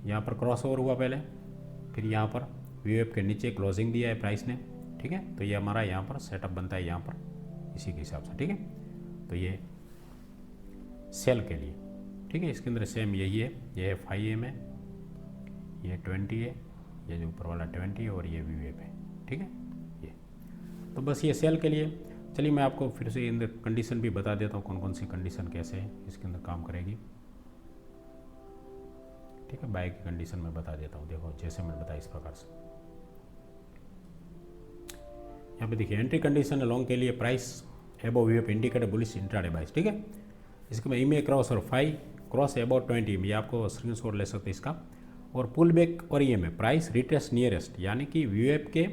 यहाँ पर क्रॉस ओवर हुआ पहले, फिर यहाँ पर VWAP के नीचे क्लोजिंग दिया है प्राइस ने, ठीक है। तो ये हमारा यहाँ पर सेटअप बनता है यहाँ पर इसी के हिसाब से, ठीक है। तो ये सेल के लिए, ठीक है। इसके अंदर सेम यही है, ये है 5 EMA, ये 20 है, ये जो ऊपर वाला 20 है, और ये VWAP है, ठीक है। ये तो बस ये सेल के लिए। चलिए मैं आपको फिर से इन कंडीशन भी बता देता हूँ, कौन कौन सी कंडीशन कैसे इसके अंदर काम करेगी, ठीक है। बाय की कंडीशन में बता देता हूँ, देखो जैसे मैंने बताया इस प्रकार से। यहाँ पे देखिए एंट्री कंडीशन है लॉन्ग के लिए, price above VWAP indicator bullish intraday बाइस, ठीक है। इसके बाद EMA क्रॉस और 5 क्रॉस अबाउट 20 EMA, आपको स्क्रीनशॉट ले सकते हैं इसका। और पुल बैक और EMA प्राइस रिट्रेस नियरेस्ट, यानी कि VWAP के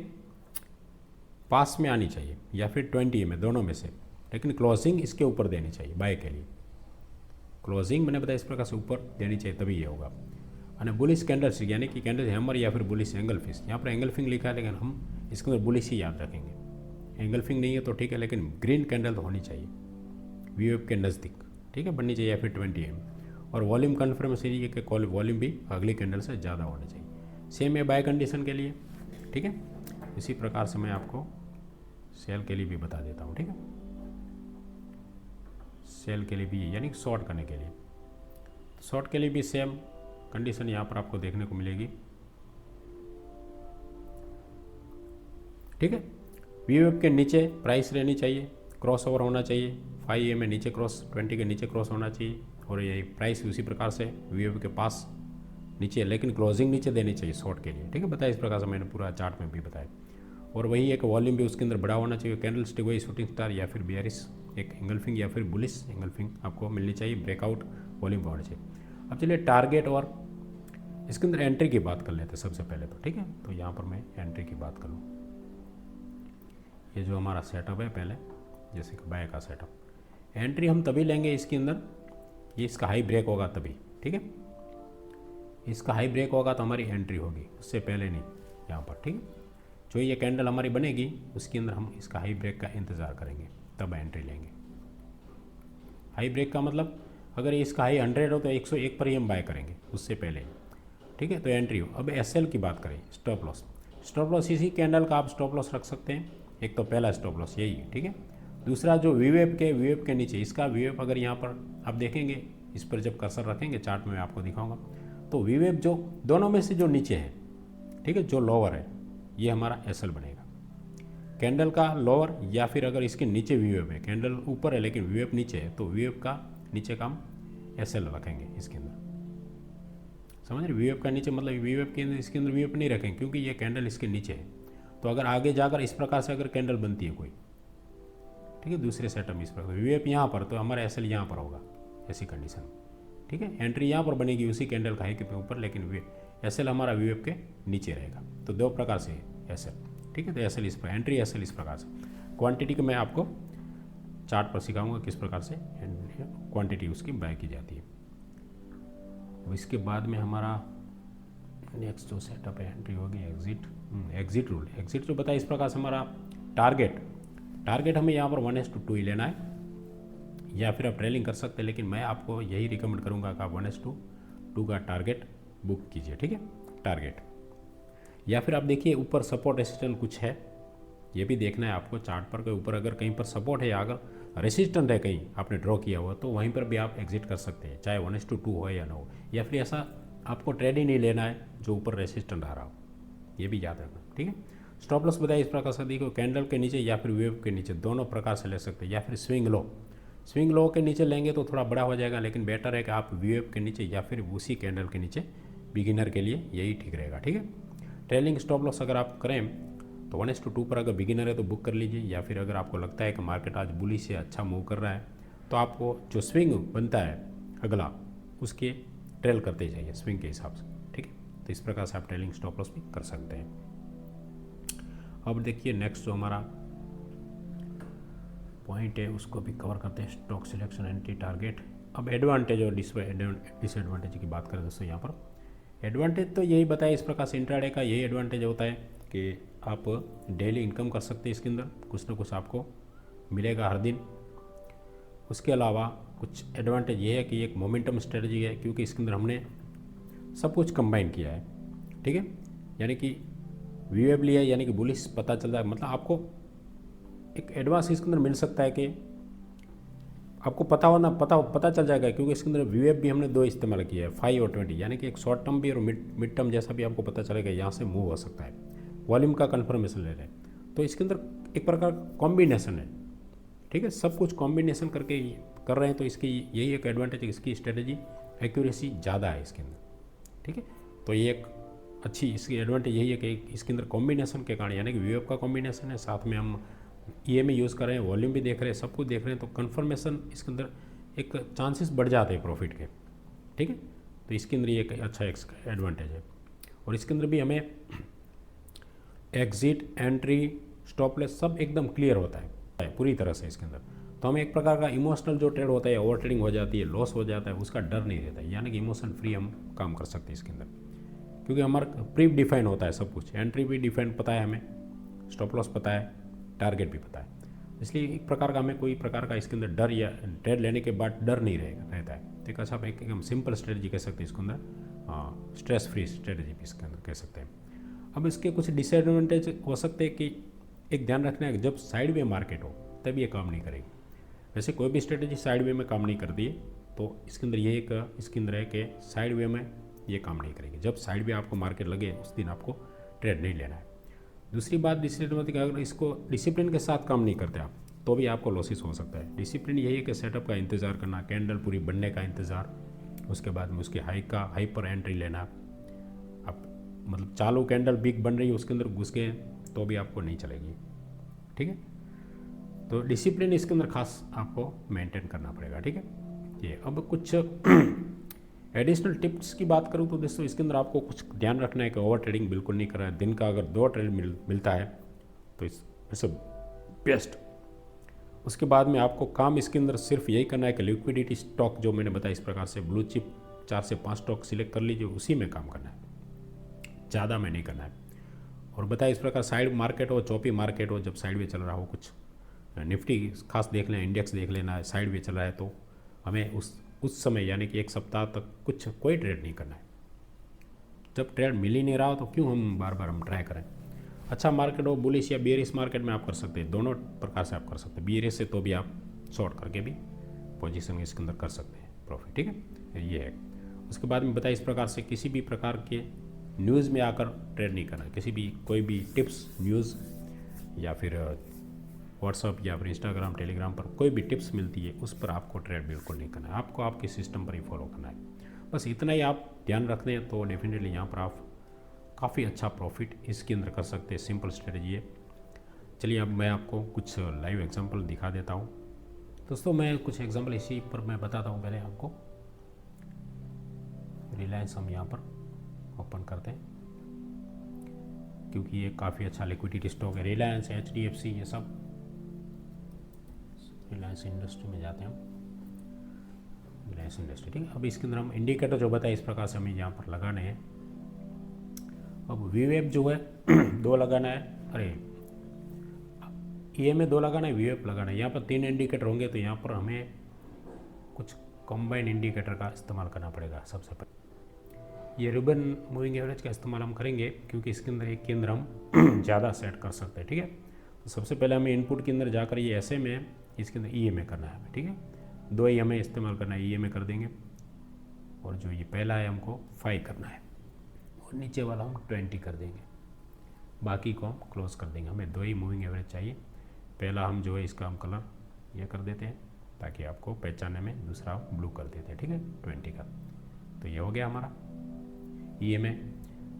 पास में आनी चाहिए या फिर 20 EMA, दोनों में से, लेकिन क्लोजिंग इसके ऊपर देनी चाहिए बाय के लिए। क्लोजिंग मैंने बताया इस प्रकार से ऊपर देनी चाहिए, तभी ये होगा। और बुलिश कैंडलस्टिक, यानी कि कैंडल हैमर या फिर बुलिश एंगल फिश, यहाँ पर एंगल फिंग लिखा है लेकिन हम इसके अंदर बुलिश ही याद रखेंगे। एंगल फिंग नहीं है तो ठीक है, लेकिन ग्रीन कैंडल तो होनी चाहिए VWAP के नज़दीक, ठीक है, बननी चाहिए, या फिर 20 EMA। और वॉल्यूम कन्फर्मेशन ये कि वॉल्यूम भी अगली कैंडल से ज़्यादा होना चाहिए। सेम है बाय कंडीशन के लिए, ठीक है। इसी प्रकार से मैं आपको सेल के लिए भी बता देता हूँ, ठीक है। सेल के लिए भी यानी शॉर्ट करने के लिए, शॉर्ट के लिए भी सेम कंडीशन यहाँ पर आपको देखने को मिलेगी, ठीक है। VWAP के नीचे प्राइस रहनी चाहिए, क्रॉस ओवर होना चाहिए, 5 EMA नीचे क्रॉस, 20 के नीचे क्रॉस होना चाहिए, और ये प्राइस उसी प्रकार से VWAP के पास नीचे, लेकिन क्लोजिंग नीचे देनी चाहिए शॉर्ट के लिए, ठीक है। बताया इस प्रकार से मैंने पूरा चार्ट में भी बताया। और वही एक वॉल्यूम भी उसके अंदर बड़ा होना चाहिए, कैंडल स्टिक वही शूटिंग स्टार या फिर बेयरिश एक एंगल्फिंग या फिर बुलिश एंगल्फिंग आपको मिलनी चाहिए, ब्रेकआउट वॉल्यूम होना चाहिए। अब चलिए टारगेट और इसके अंदर एंट्री की बात कर लेते हैं सबसे पहले तो, ठीक है। तो यहाँ पर मैं एंट्री की बात करूँ, ये जो हमारा सेटअप है पहले, जैसे कि बाय का सेटअप, एंट्री हम तभी लेंगे इसके अंदर, ये इसका हाई ब्रेक होगा तभी, ठीक है। इसका हाई ब्रेक होगा तो हमारी एंट्री होगी, उससे पहले नहीं यहाँ पर, ठीक है। जो ये कैंडल हमारी बनेगी उसके अंदर हम इसका हाई ब्रेक का इंतज़ार करेंगे, तब एंट्री लेंगे। हाई ब्रेक का मतलब अगर इसका हाई 100 हो तो 101 पर ही हम बाय करेंगे, उससे पहले ही, ठीक है। तो एंट्री हो। अब SL की बात करें, स्टॉप लॉस, स्टॉप लॉस इसी कैंडल का आप स्टॉप लॉस रख सकते हैं। एक तो पहला स्टॉप लॉस यही है, ठीक है। दूसरा जो VWAP के नीचे, इसका VWAP अगर यहाँ पर आप देखेंगे, इस पर जब कर्सर रखेंगे चार्ट में आपको दिखाऊंगा, तो VWAP जो दोनों में से जो नीचे है, ठीक है, जो लोअर है, ये हमारा SL बनेगा। कैंडल का लोअर या फिर अगर इसके नीचे VWAP है, कैंडल ऊपर है लेकिन VWAP नीचे है, तो VWAP का नीचे का हम SL रखेंगे इसके अंदर, समझ रहे। VWAP का नीचे मतलब VWAP के अंदर, इसके अंदर VWAP नहीं रखेंगे क्योंकि ये कैंडल इसके नीचे है। तो अगर आगे जाकर इस प्रकार से अगर कैंडल बनती है कोई, ठीक है, दूसरे सेटअप में इस प्रकार VWAP यहाँ पर, तो हमारा SL यहाँ पर होगा, ऐसी कंडीशन, ठीक है। एंट्री यहाँ पर बनेगी उसी कैंडल का हाई के ऊपर, लेकिन SL हमारा VWAP के नीचे रहेगा। तो दो प्रकार से है SL, ठीक है। तो SL इस प्रकार, एंट्री SL इस प्रकार से। क्वांटिटी को मैं आपको चार्ट पर सिखाऊंगा किस प्रकार से क्वांटिटी उसकी बाय की जाती है। अब इसके बाद में हमारा नेक्स्ट जो सेटअप है, एंट्री होगी एग्जिट रूल। एग्जिट जो बताया इस प्रकार से हमारा टारगेट हमें यहाँ पर 1:2 ही लेना है, या फिर आप ट्रेलिंग कर सकते हैं, लेकिन मैं आपको यही रिकमेंड करूँगा कि आप 1:2 का टारगेट बुक कीजिए, ठीक है, टारगेट। या फिर आप देखिए ऊपर सपोर्ट रेसिस्टेंस कुछ है, ये भी देखना है आपको चार्ट पर, के ऊपर अगर कहीं पर सपोर्ट है या अगर रेसिस्टेंट है कहीं आपने ड्रॉ किया हुआ, तो वहीं पर भी आप एग्जिट कर सकते हैं, चाहे 1:2 हो या ना हो। या फिर ऐसा आपको ट्रेड ही नहीं लेना है जो ऊपर रेसिस्टेंट आ रहा हो, ये भी याद रखना, ठीक है। स्टॉप लॉस बताइए इस प्रकार से, देखो कैंडल के नीचे या फिर वेव के नीचे, दोनों प्रकार से ले सकते हैं। या फिर स्विंग लो के नीचे लेंगे तो थोड़ा बड़ा हो जाएगा, लेकिन बेटर है कि आप वेव के नीचे या फिर उसी कैंडल के नीचे, बिगिनर के लिए यही ठीक रहेगा, ठीक है। ट्रेलिंग स्टॉप लॉस अगर आप करें तो 1:2 पर अगर बिगिनर है तो बुक कर लीजिए, या फिर अगर आपको लगता है कि मार्केट आज बुलिश से अच्छा मूव कर रहा है तो आपको जो स्विंग बनता है अगला, उसके ट्रेल करते जाइए स्विंग के हिसाब से, ठीक है। तो इस प्रकार से आप ट्रेलिंग स्टॉप लॉस भी कर सकते हैं। अब देखिए नेक्स्ट जो हमारा पॉइंट है उसको भी कवर करते हैं, स्टॉक सिलेक्शन, एंट्री, टारगेट। अब एडवांटेज और डिसएडवांटेज की बात करें दोस्तों, यहाँ पर एडवांटेज तो यही बताया इस प्रकार से, इंट्राडे का यही एडवांटेज होता है कि आप डेली इनकम कर सकते हैं इसके अंदर, कुछ ना कुछ आपको मिलेगा हर दिन। उसके अलावा कुछ एडवांटेज ये है कि एक मोमेंटम स्ट्रेटजी है, क्योंकि इसके अंदर हमने सब कुछ कंबाइन किया है, ठीक है। यानी कि वीवेब लिया है, यानी कि बुलिश पता चल रहा है, मतलब आपको एक एडवांस इसके अंदर मिल सकता है कि आपको पता चल जाएगा, क्योंकि इसके अंदर वीवेब भी हमने 2 इस्तेमाल किया है, 5 और 20, यानी कि एक शॉर्ट टर्म भी और मिड टर्म जैसा भी आपको पता चलेगा, यहाँ से मूव हो सकता है। वॉल्यूम का कन्फर्मेशन ले रहे हैं, तो इसके अंदर एक प्रकार का कॉम्बिनेशन है, ठीक है। सब कुछ कॉम्बिनेशन करके कर रहे हैं, तो इसकी यही एक एडवांटेज है, इसकी स्ट्रेटजी एक्यूरेसी ज़्यादा है इसके अंदर, ठीक है। तो ये एक अच्छी इसकी एडवांटेज यही है कि इसके अंदर कॉम्बिनेशन के कारण, यानी कि वीवेब का कॉम्बिनेशन है, साथ में हम ईएमए यूज़ कर रहे हैं, वॉल्यूम भी देख रहे हैं, सब कुछ देख रहे हैं, तो कन्फर्मेशन इसके अंदर एक चांसेस बढ़ जाते हैं प्रॉफिट के, ठीक है। तो इसके अंदर ये एक अच्छा एडवांटेज है। और इसके अंदर भी हमें एग्जिट, एंट्री, स्टॉप लॉस सब एकदम क्लियर होता है पूरी तरह से इसके अंदर। तो हमें एक प्रकार का इमोशनल जो ट्रेड होता है, ओवर ट्रेडिंग हो जाती है, लॉस हो जाता है, उसका डर नहीं रहता है, यानी कि इमोशन फ्री हम काम कर सकते हैं इसके अंदर, क्योंकि हमारा प्री डिफाइन होता है सब कुछ। एंट्री भी डिफाइन पता है हमें, स्टॉप लॉस पता है, टारगेट भी पता है, इसलिए एक प्रकार का हमें कोई प्रकार का इसके अंदर डर या ट्रेड लेने के बाद डर नहीं रहता है। तो एक अच्छा एकदम सिंपल स्ट्रेटजी कह सकते हैं इसके अंदर, स्ट्रेस फ्री स्ट्रेटजी भी इसके अंदर कह सकते हैं। अब इसके कुछ डिसएडवांटेज हो सकते हैं कि एक ध्यान रखना है कि जब साइड वे मार्केट हो तब ये काम नहीं करेगी। वैसे कोई भी स्ट्रेटजी साइड वे में काम नहीं करती है, तो इसके अंदर ये एक इसके अंदर है कि साइड वे में ये काम नहीं करेगी। जब साइड वे आपको मार्केट लगे उस दिन आपको ट्रेड नहीं लेना है। दूसरी बात डिसएडवांटेज, अगर इसको डिसिप्लिन के साथ काम नहीं करते आप तो भी आपको लॉसेस हो सकता है। डिसिप्लिन यही है कि सेटअप का इंतज़ार करना, कैंडल पूरी बनने का इंतज़ार, उसके बाद में उसके हाई पर एंट्री लेना। आप मतलब चालू कैंडल बिग बन रही है उसके अंदर घुस गए तो भी आपको नहीं चलेगी, ठीक है। तो डिसिप्लिन इसके अंदर खास आपको मेंटेन करना पड़ेगा, ठीक है। ये अब कुछ एडिशनल टिप्स की बात करूँ तो दोस्तों इसके अंदर आपको कुछ ध्यान रखना है कि ओवर ट्रेडिंग बिल्कुल नहीं करना है। दिन का अगर 2 ट्रेड मिलता है तो इससे बेस्ट। उसके बाद में आपको काम इसके अंदर सिर्फ यही करना है कि लिक्विडिटी स्टॉक जो मैंने बताया इस प्रकार से ब्लू चिप 4 से 5 स्टॉक सिलेक्ट कर लीजिए, उसी में काम करना है, ज़्यादा में नहीं करना है। और बताया इस प्रकार साइड मार्केट हो, चौपी मार्केट हो, जब साइड वे चल रहा हो, कुछ निफ्टी खास देख लें, इंडेक्स देख लेना है, साइड वे चल रहा है तो हमें उस समय यानी कि 1 सप्ताह तक कोई ट्रेड नहीं करना है। जब ट्रेड मिल ही नहीं रहा हो तो क्यों हम बार बार ट्राई करें। अच्छा मार्केट हो, बुलिश या बेयरिश मार्केट में आप कर सकते हैं, दोनों प्रकार से आप कर सकते हैं। बेयरिश से तो भी आप शॉर्ट करके भी पोजीशन इसके अंदर कर सकते हैं प्रॉफिट, ठीक है। ये है। उसके बाद में बताया इस प्रकार से किसी भी प्रकार के न्यूज़ में आकर ट्रेड नहीं करना, किसी भी कोई भी टिप्स न्यूज़ या फिर व्हाट्सअप या फिर इंस्टाग्राम टेलीग्राम पर कोई भी टिप्स मिलती है उस पर आपको ट्रेड बिल्कुल नहीं करना है, आपको आपके सिस्टम पर ही फॉलो करना है। बस इतना ही आप ध्यान रखते हैं तो डेफिनेटली यहाँ पर आप काफ़ी अच्छा प्रॉफिट इसके अंदर कर सकते हैं। सिंपल स्ट्रेटजी है। चलिए अब मैं आपको कुछ लाइव एग्जांपल दिखा देता हूँ दोस्तों। मैं कुछ एग्जांपल इसी पर मैं बताता हूँ। पहले आपको रिलायंस हम यहाँ पर ओपन करते हैं क्योंकि ये काफ़ी अच्छा लिक्विडिटी स्टॉक है। रिलायंस, HDFC, ये सब रिलायंस इंडस्ट्री में जाते हैं हम, रिलायंस इंडस्ट्री, ठीक है। अब इसके अंदर हम इंडिकेटर जो बताए इस प्रकार से हमें यहाँ पर लगाने हैं। अब वीवेप जो है 2 लगाना है, अरे EMA 2 लगाना है, वीवेप लगाना है। यहाँ पर 3 इंडिकेटर होंगे तो यहाँ पर हमें कुछ कंबाइन इंडिकेटर का इस्तेमाल करना पड़ेगा। सबसे पहले ये रिबन मूविंग एवरेज का इस्तेमाल हम करेंगे क्योंकि इसके अंदर एक के अंदर हम ज़्यादा सेट कर सकते हैं, ठीक है। तो सबसे पहले हमें इनपुट के अंदर जाकर ये ऐसे में इसके अंदर EMA करना है, ठीक है। 2 ही हमें इस्तेमाल करना है, EMA कर देंगे। और जो ये पहला है हमको 5 करना है और नीचे वाला हम 20 कर देंगे, बाकी को हम क्लोज कर देंगे। हमें 2 ही मूविंग एवरेज चाहिए। पहला हम जो है इसका हम कलर ये कर देते हैं ताकि आपको पहचानने में, दूसरा ब्लू कर देते हैं, ठीक है, 20 का। तो ये हो गया हमारा EMA,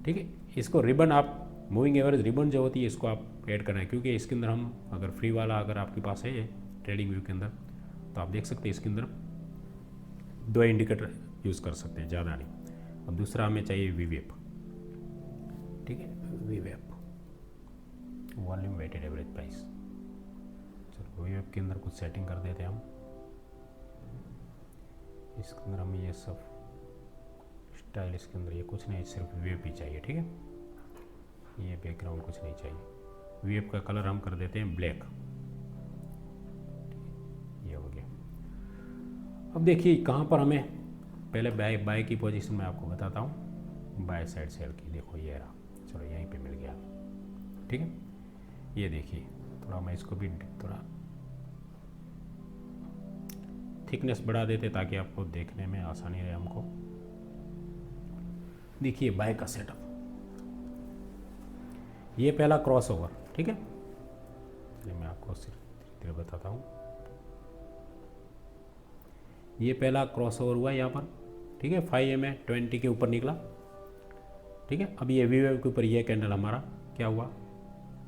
ठीक है। इसको रिबन आप मूविंग एवरेज रिबन जो होती है इसको आप ऐड करना है क्योंकि इसके अंदर हम अगर फ्री वाला अगर आपके पास है ट्रेडिंग व्यू के अंदर तो आप देख सकते हैं इसके अंदर 2 इंडिकेटर यूज़ कर सकते हैं, ज़्यादा नहीं। और दूसरा हमें चाहिए वीवेप, ठीक है, वीवेप। Volume weighted average price. चलो वीएफ के अंदर कुछ सेटिंग कर देते हैं हम। इसके अंदर हमें ये सब स्टाइल, इसके अंदर ये कुछ नहीं, सिर्फ वीएफ ही चाहिए, ठीक है। ये बैकग्राउंड कुछ नहीं चाहिए। वीएफ का कलर हम कर देते हैं ब्लैक। ये हो गया। अब देखिए कहाँ पर हमें, पहले बाय की पोजीशन में आपको बताता हूँ। बाय साइड सेल की, देखो ये रहा, चलो यहीं पे मिल गया, ठीक है। ये देखिए थोड़ा मैं इसको भी थोड़ा थिकनेस बढ़ा देते ताकि आपको देखने में आसानी रहे हमको। देखिए बाय का सेटअप, ये पहला क्रॉसओवर, ठीक है। चलिए मैं आपको सिर्फ धीरे धीरे बताता हूँ। ये पहला क्रॉसओवर हुआ यहाँ पर, ठीक है। 5 MA 20 के ऊपर निकला, ठीक है। अब ये वीवेव के ऊपर ये कैंडल हमारा क्या हुआ,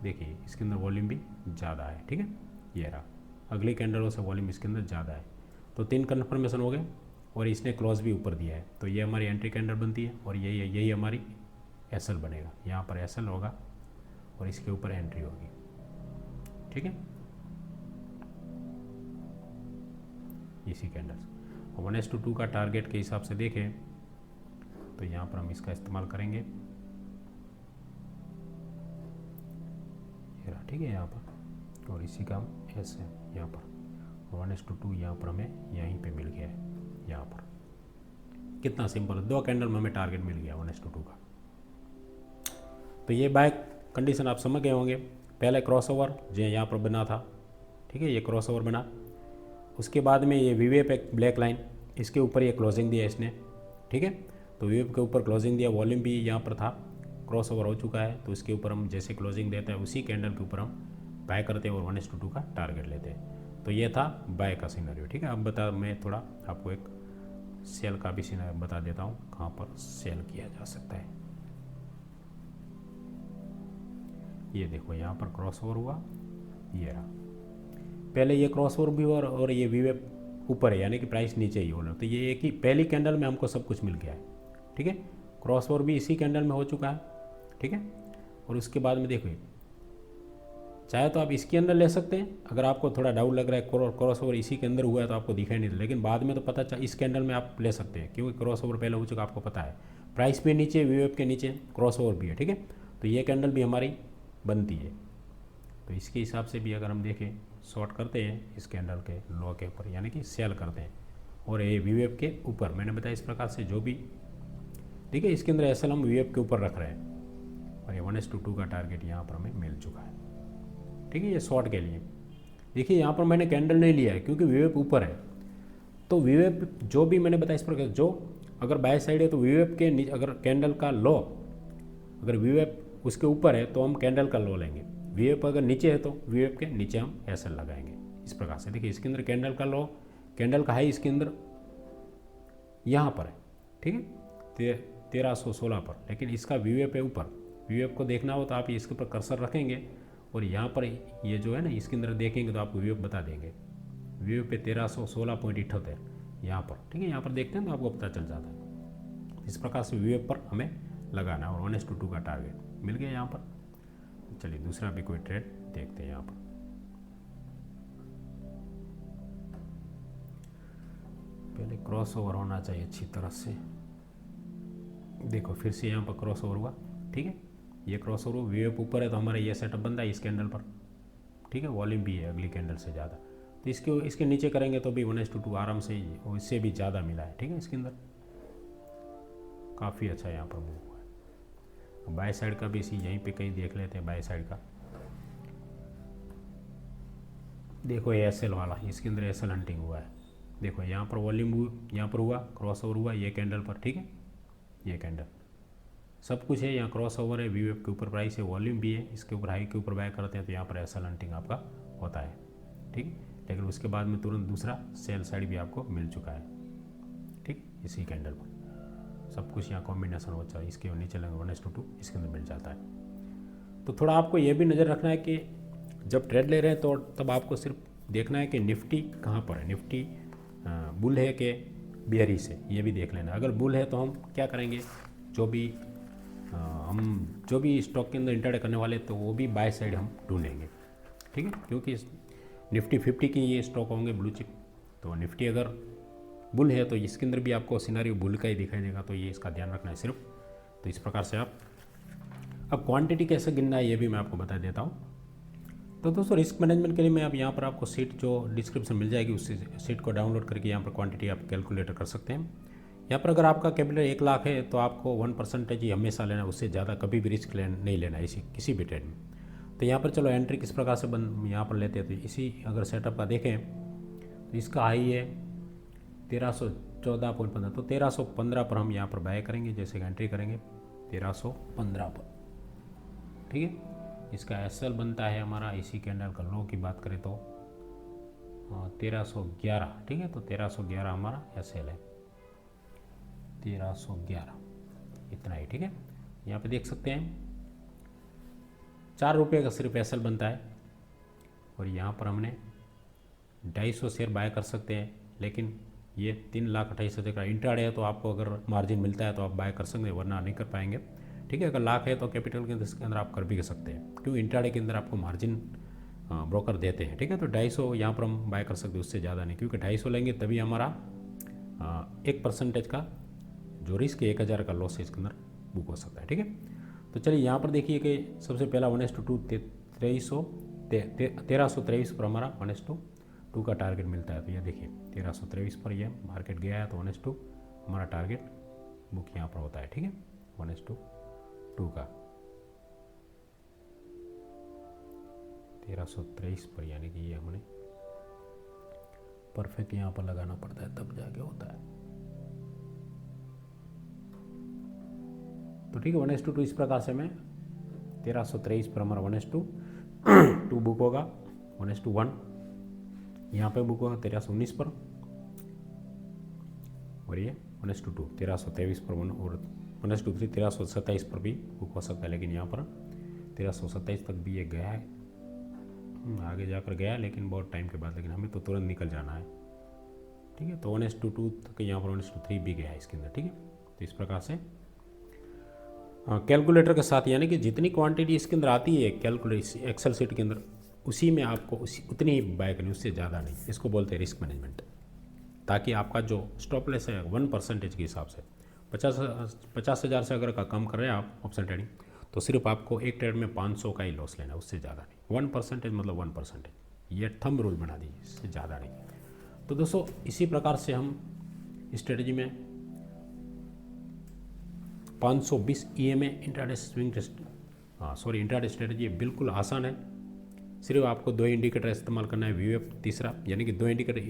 देखिए इसके अंदर वॉल्यूम भी ज़्यादा है, ठीक है। ये रहा, अगली कैंडलों से वॉल्यूम इसके अंदर ज़्यादा है, तो 3 कन्फर्मेशन हो गए। और इसने क्रॉस भी ऊपर दिया है, तो ये हमारी एंट्री कैंडल बनती है। और यही हमारी एसएल बनेगा, यहाँ पर एसएल होगा और इसके ऊपर एंट्री होगी, ठीक है। इसी कैंडल्स 1:2 का टारगेट के हिसाब से देखें तो यहाँ पर हम इसका इस्तेमाल करेंगे, ठीक है, यहाँ पर। और इसी का हम ऐसे यहाँ पर 1:2 यहाँ पर हमें यहीं पे मिल गया है। यहाँ पर कितना सिंपल है, 2 कैंडल में हमें टारगेट मिल गया 1:2 का। तो ये बाय कंडीशन आप समझ गए होंगे। पहले क्रॉसओवर जो यहाँ पर बना था, ठीक है, ये क्रॉसओवर बना। उसके बाद में ये वीवेप एक ब्लैक लाइन, इसके ऊपर ये क्लोजिंग दिया इसने, ठीक है। तो वीवेप के ऊपर क्लोजिंग दिया, वॉल्यूम भी यहाँ पर था, क्रॉसओवर हो चुका है। तो इसके ऊपर हम जैसे क्लोजिंग देते हैं उसी कैंडल के ऊपर हम बाय करते हैं और 1:2 का टारगेट लेते हैं। तो ये था बाय का सिनेरियो, ठीक है। अब मैं थोड़ा आपको एक सेल का भी सिनेरियो बता देता हूँ, कहाँ पर सेल किया जा सकता है। ये देखो यहाँ पर क्रॉसओवर हुआ, ये रहा। पहले ये क्रॉसओवर भी हुआ और ये वीवेप ऊपर है, यानी कि प्राइस नीचे ही हो रहा है। तो ये एक ही पहली कैंडल में हमको सब कुछ मिल गया है, ठीक है। क्रॉसओवर भी इसी कैंडल में हो चुका है, ठीक है। और उसके बाद में देखो, चाहे तो आप इसके अंदर ले सकते हैं, अगर आपको थोड़ा डाउट लग रहा है क्रॉसओवर इसी के अंदर हुआ है तो आपको दिखाई नहीं दे, लेकिन बाद में तो पता चला इस कैंडल में आप ले सकते हैं, क्योंकि क्रॉसओवर पहले हो चुका, आपको पता है। प्राइस भी नीचे, वीवेप के नीचे क्रॉसओवर भी है, ठीक है। तो ये कैंडल भी हमारी बनती है। तो इसके हिसाब से भी अगर हम देखें, शॉर्ट करते हैं इस कैंडल के लो के ऊपर, यानी कि सेल करते हैं, और ये वीवेप के ऊपर मैंने बताया इस प्रकार से जो भी, ठीक है। इसके अंदर एसएल हम वीवेप के ऊपर रख रहे हैं और ये 1:2 का टारगेट यहाँ पर हमें मिल चुका है, ठीक है। ये शॉर्ट के लिए देखिए, यहाँ पर मैंने कैंडल नहीं लिया है क्योंकि वीवेप ऊपर है। तो वीवेप जो भी मैंने बताया इस प्रकार, जो अगर बाय साइड है तो वीवेप के अगर कैंडल का लो, अगर वीवेप उसके ऊपर है तो हम कैंडल का लो लेंगे, वीवेप अगर नीचे है तो वीवेप के नीचे हम एसएल लगाएंगे। इस प्रकार से देखिए, इसके अंदर कैंडल का लो, कैंडल का हाई इसके अंदर यहाँ पर है, ठीक है, 1316 पर, लेकिन इसका वीवेप है ऊपर। वीवेप को देखना हो तो आप इसके ऊपर कर्सर रखेंगे और यहाँ पर ये जो है ना, इसके अंदर देखेंगे तो आपको वीवेप बता देंगे। वीवेप पे 1316.78 यहाँ पर, ठीक है। यहाँ पर देखते हैं तो आपको पता चल जाता है। इस प्रकार से वीवेप पर हमें लगाना और 1:2 का टारगेट मिल गया यहाँ पर। चलिए दूसरा भी कोई ट्रेड देखते हैं। यहाँ पर पहले क्रॉसओवर होना चाहिए अच्छी तरह से। देखो फिर से यहाँ पर क्रॉसओवर हुआ, ठीक है। ये क्रॉसओवर वीवेप ऊपर है तो हमारा ये सेटअप बनता है इस कैंडल पर, ठीक है। वॉल्यूम भी है अगली कैंडल से ज़्यादा, तो इसके नीचे करेंगे तो भी 1:2 आराम से ही, और इससे भी ज़्यादा मिला है, ठीक है। इसके अंदर काफ़ी अच्छा यहाँ पर मूव हुआ है। बाय साइड का भी इसी यहीं पे कहीं देख लेते हैं। बाय साइड का देखो, ये एसएल वाला, इसके अंदर एसएल हंटिंग हुआ है। देखो यहाँ पर वॉल्यूम यहाँ पर हुआ, क्रॉसओवर हुआ ये कैंडल पर, ठीक है। ये कैंडल सब कुछ है, यहाँ क्रॉसओवर है, वीवेप के ऊपर प्राइस है, वॉल्यूम भी है, इसके ऊपर हाई के ऊपर बाय करते हैं तो यहाँ पर एसएल हंटिंग आपका होता है, ठीक है। लेकिन उसके बाद में तुरंत दूसरा सेल साइड भी आपको मिल चुका है, ठीक। इसी कैंडल पर सब कुछ यहाँ कॉम्बिनेशन हो जाए, इसके नीचे लेंगे 1:2 इसके अंदर मिल जाता है। तो थोड़ा आपको ये भी नज़र रखना है कि जब ट्रेड ले रहे हैं तो तब आपको सिर्फ देखना है कि निफ्टी कहाँ पर है, निफ्टी बुल है कि बियरिश है, ये भी देख लेना। अगर बुल है तो हम क्या करेंगे, जो भी हम जो भी स्टॉक के अंदर इंट्राडे करने वाले तो वो भी बाय साइड हम ढूंढेंगे, ठीक है, क्योंकि निफ्टी 50 की ये स्टॉक होंगे ब्लू चिप, तो निफ्टी अगर बुल है तो इसके अंदर भी आपको सिनारियो बुल का ही दिखाई देगा, तो ये इसका ध्यान रखना है सिर्फ। तो इस प्रकार से आप, अब क्वांटिटी कैसे गिनना है ये भी मैं आपको बता देता हूँ। तो दोस्तों रिस्क मैनेजमेंट के लिए मैं अब यहाँ पर आपको सीट जो डिस्क्रिप्शन मिल जाएगी उस सीट को डाउनलोड करके यहाँ पर क्वांटिटी आप कैलकुलेटर कर सकते हैं। यहाँ पर अगर आपका कैपिटल 1 लाख है तो आपको 1% ही हमेशा लेना है, उससे ज़्यादा कभी भी रिस्क नहीं लेना है इसी किसी भी ट्रेड में। तो यहाँ पर चलो एंट्री किस प्रकार से यहाँ पर लेते हैं, तो इसी अगर सेटअप का देखें तो इसका हाई है 1314.15, तो 1315 पर हम यहाँ पर बाय करेंगे, जैसे एंट्री करेंगे 1315 पर, ठीक है। इसका एसएल बनता है हमारा, इसी कैंडल का लो की बात करें तो 1311, ठीक है। तो 1311 हमारा एसएल है, 1311 इतना ही, ठीक है। यहाँ पे देख सकते हैं 4 रुपये का सिर्फ एसएल बनता है, और यहाँ पर हमने 250 शेयर बाय कर सकते हैं, लेकिन ये 3,28,000 का इंट्राडे है, तो आपको अगर मार्जिन मिलता है तो आप बाय कर सकते हैं, वरना नहीं कर पाएंगे, ठीक है। अगर लाख है तो कैपिटल के अंदर आप कर भी सकते हैं, क्यों इंट्राडे के अंदर आपको मार्जिन ब्रोकर देते हैं, ठीक है। तो 250 यहाँ पर हम बाय कर सकते हैं, उससे ज़्यादा नहीं, क्योंकि 250 लेंगे तभी हमारा 1% का जो रिस्क है 1,000 का लॉस इसके अंदर बुक हो सकता है, ठीक है। तो चलिए यहाँ पर देखिए कि सबसे पहला 1:2 1323 पर हमारा 1:2 का टारगेट मिलता है। तो ये देखिए 1323 पर ये मार्केट गया है, तो 1:2 हमारा टारगेट बुक यहाँ पर होता है, ठीक है, 1:2 का 1323 पर, यानी कि ये हमने परफेक्ट यहाँ पर लगाना पड़ता है तब जाके होता है। तो ठीक है 1:2 इस प्रकार से मैं 1323 पर हमारा 1:2 बुक होगा, 1:1 यहाँ पे बुक होगा 1319 पर, और ये 1:2 1323 पर और 1:3 1327 पर भी बुक हो सकता है, लेकिन यहाँ पर 1327 तक भी ये गया है, आगे जाकर गया, लेकिन बहुत टाइम के बाद, लेकिन हमें तो तुरंत निकल जाना है, ठीक है। तो 1:2 तक यहाँ पर 1:3 भी गया है इसके अंदर, ठीक है। तो इस प्रकार से कैलकुलेटर के साथ, यानी कि जितनी क्वांटिटी इसके अंदर आती है कैलकुलेटर एक्सेल सीट के अंदर, उसी में आपको उतनी ही बाय करनी, उससे ज़्यादा नहीं। इसको बोलते हैं रिस्क मैनेजमेंट, ताकि आपका जो स्टॉप लॉस है 1% के हिसाब से 50,000 से अगर का कम कर रहे हैं आप ऑप्शन ट्रेडिंग, तो सिर्फ आपको एक ट्रेड में 500 का ही लॉस लेना है, उससे ज़्यादा नहीं। 1% मतलब 1%, ये थंब रूल बना दीजिए, इससे ज़्यादा नहीं। तो दोस्तों इसी प्रकार से हम स्ट्रेटजी में 520 EMA intraday swing test, intraday strategy बिल्कुल आसान है। सिर्फ आपको 2 इंडिकेटर इस्तेमाल करना है, VWAP तीसरा, यानी कि 2 इंडिकेटर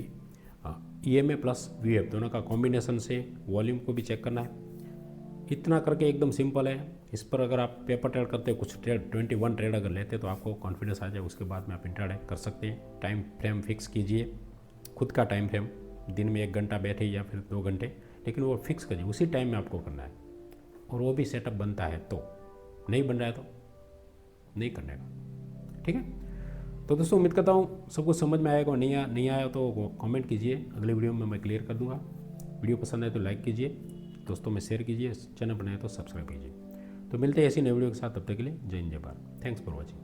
EMA प्लस VWAP दोनों का कॉम्बिनेशन से वॉल्यूम को भी चेक करना है। इतना करके एकदम सिंपल है। इस पर अगर आप पेपर ट्रेड करते हैं, कुछ ट्रेड 21 ट्रेड अगर लेते हैं तो आपको कॉन्फिडेंस आ जाए, उसके बाद में आप इंट्राडे कर सकते हैं। टाइम फ्रेम फिक्स कीजिए, खुद का टाइम फ्रेम, दिन में 1 घंटा बैठे या फिर 2 घंटे, लेकिन वो फिक्स करिए, उसी टाइम में आपको करना है, और वो भी सेटअप बनता है। तो नहीं बन रहा है तो नहीं करने का, ठीक है। तो दोस्तों उम्मीद करता हूँ सब कुछ समझ में आएगा, और नहीं आया तो कमेंट कीजिए, अगले वीडियो में मैं क्लियर कर दूंगा। वीडियो पसंद आए तो लाइक कीजिए, दोस्तों में शेयर कीजिए, चैनल बनाए तो सब्सक्राइब कीजिए। तो मिलते हैं ऐसी नई वीडियो के साथ, तब तक के लिए जय हिंद जय भारत। Thanks for watching.